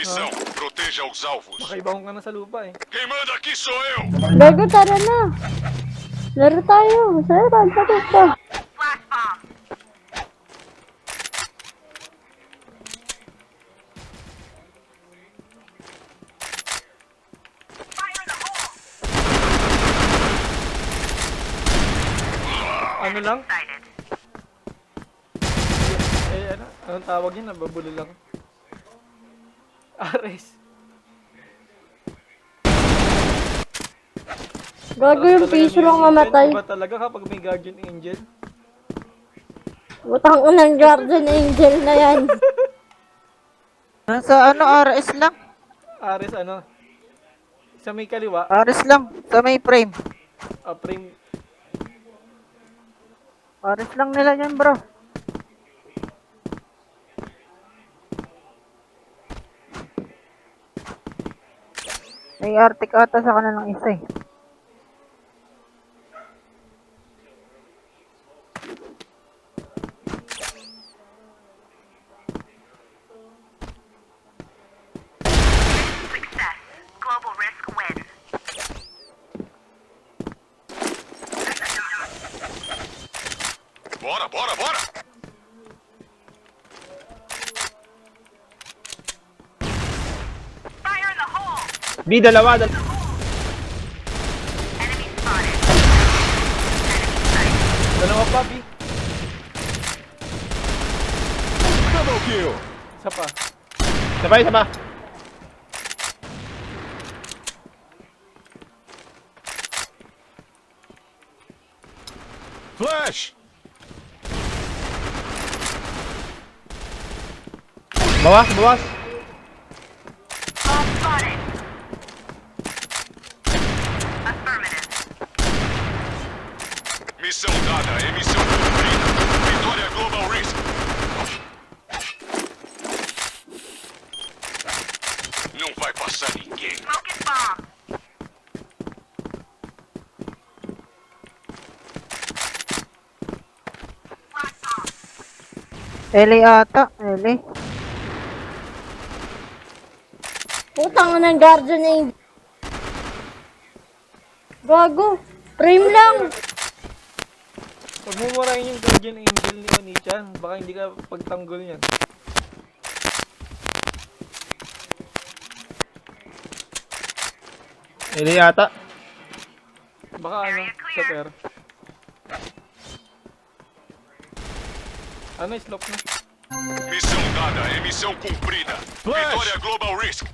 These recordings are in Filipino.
missão. Proteja os alvos. Makaibahon ka na sa lupa eh. Quem manda aqui sou eu. Gago, tara na. Laro tayo. Sa'yo, tayo pa. Ano lang? Ano? Anong tawag yun? Nababulo lang. Ares. Gago yung piso lang mamatay. Iba talaga kapag may guardian angel. Butang unang guardian angel na yan. Nasa ano, RS lang. Ares ano? Sa may kaliwa. RS lang. Sa may frame. Frame. RS lang nila yan, bro. May Arctic ata sa kanilang isa eh. Bora, bora, bora. B, dalawa. Dalawa pa, B. Double kill. Isa pa. Sabay, sabay. Flash. Bawas, bawas. Missão dada, emissão cumprida. Vitória Global Risk. Não vai passar ninguém. Eli ata. Eli. Putang unang guardian angel. Gago. Frame lang. Huwag mo murahin yung guardian angel ni Onichan. Baka hindi ka pagtanggol niyan. Ili yata. Baka ano, sa per. Ano, slope na. Missão dada, emissão cumprida. Vitória Global Risk.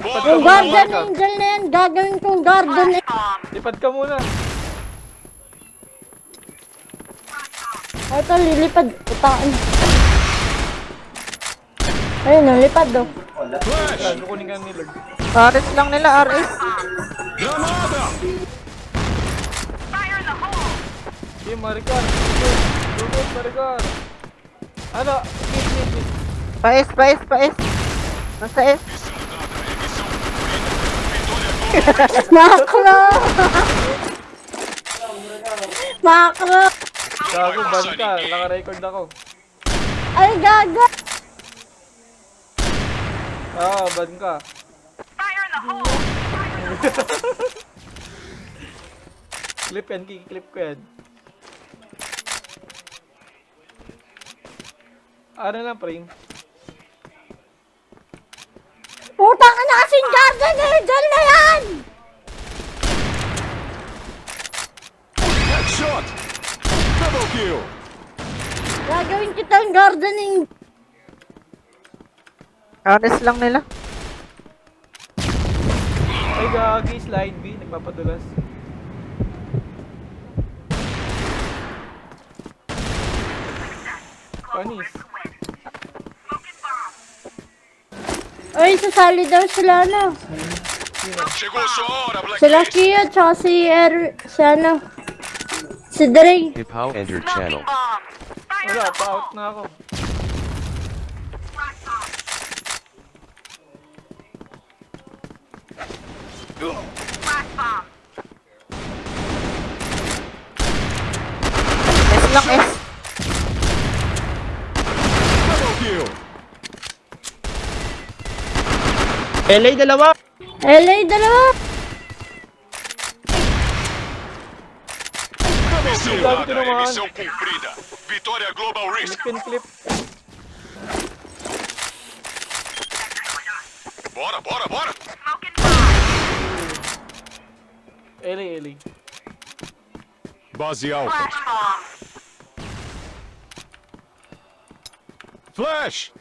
Yung guardian angel na yan, gagawin kong guardian angel. Lipad ka muna. Ito, lilipad. Putaan. Ayun, nalipad do. Yan, kukunin ka ni Lord. RS lang nila, RS. Granada. Sige, Maricar. Lugod, Maricar. Ano? Hit. Pa-S, pa-S, pa-S. Nasa S. Makro! Makro! Gago, ban ka. Naka-record ako. Ay, gago! Ban ka. Clip yan, kikiklip ko yan. Ano lang, frame? Putang ina kasing guardian angel na yan! Headshot. Double kill. Gagawin kitang guardian angel. RS lang nila. Ay, gagi, slide B. Nagpapadulas. Panis. Ay, sasali daw sila na. Chegou sua hora, Black Sila Ace. Kia, tsaka si ano. Si Dre. Hipao entered channel. Wala, pa-out na ako. S lang, S. LA, dalawa. LA, dalawa. Missão Lagi dada, tinamaan. missão cumprida. Vitória Global Risk. Clip and clip. Bora, bora, bora. LA. Base alfa. Flash.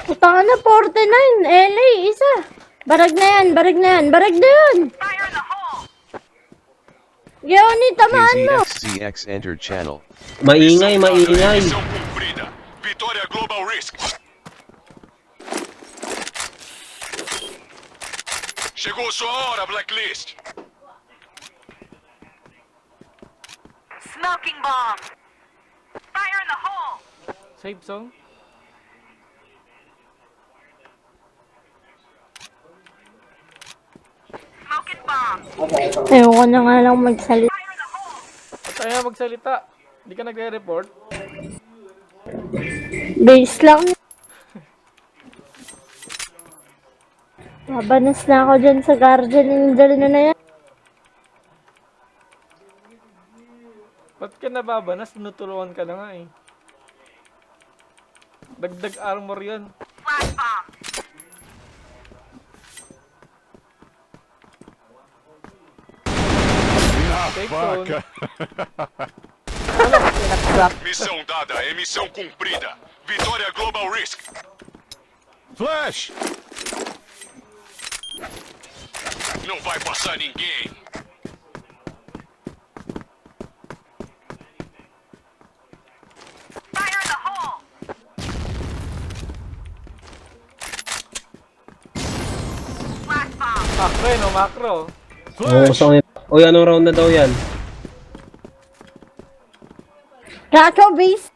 Putang na, 49. LA, isa. Barag na yan, barag na yan, barag na yan. Yoni, tamaan mo. KZXCX entered channel. Maingay, maingay. Missão cumprida. Vitória Global Risk. Chegou sua hora, Blacklist. Smoking bomb! Fire in the hole! Save zone. Smoking bomb! Ayoko na nga lang magsalita. Fire in the hole! At tayo magsalita. Hindi ka nagre-report. Base lang. Mabanas na ako dyan sa Guardian Angel na yan. Ba't ka nababanas? Tinutulungan ka na nga eh. Dagdag armor yan. Flash bomb! Safe zone. Missão dada, missão cumprida. Vitória Global Risk. Flash. Não vai passar ninguém. Fire in the hole! Flash bomb! Macro eh, no? Macro. Oo, so, oy, anong round na daw yan? Kacho, base.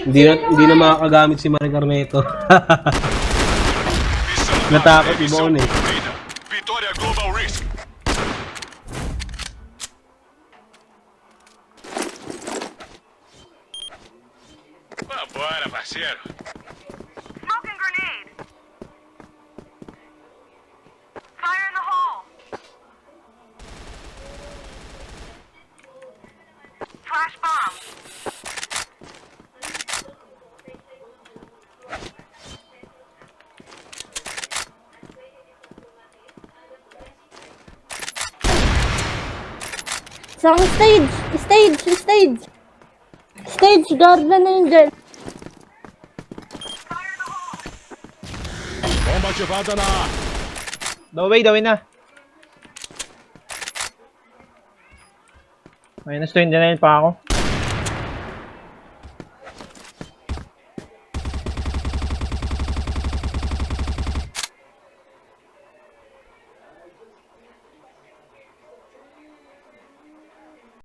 Hindi na makakagamit si Marie Carneto. Missão Natakot, missão Ibon eh. cumprida. Vitória Global Risk. Vambora, parceiro. Smoking grenade! Fire in the hole! Flash bomb! Isang stage. Stage, Guardian Angel. Fire in the hole! Bomba ativada na ar. Daway na. Minus 29 pa ako.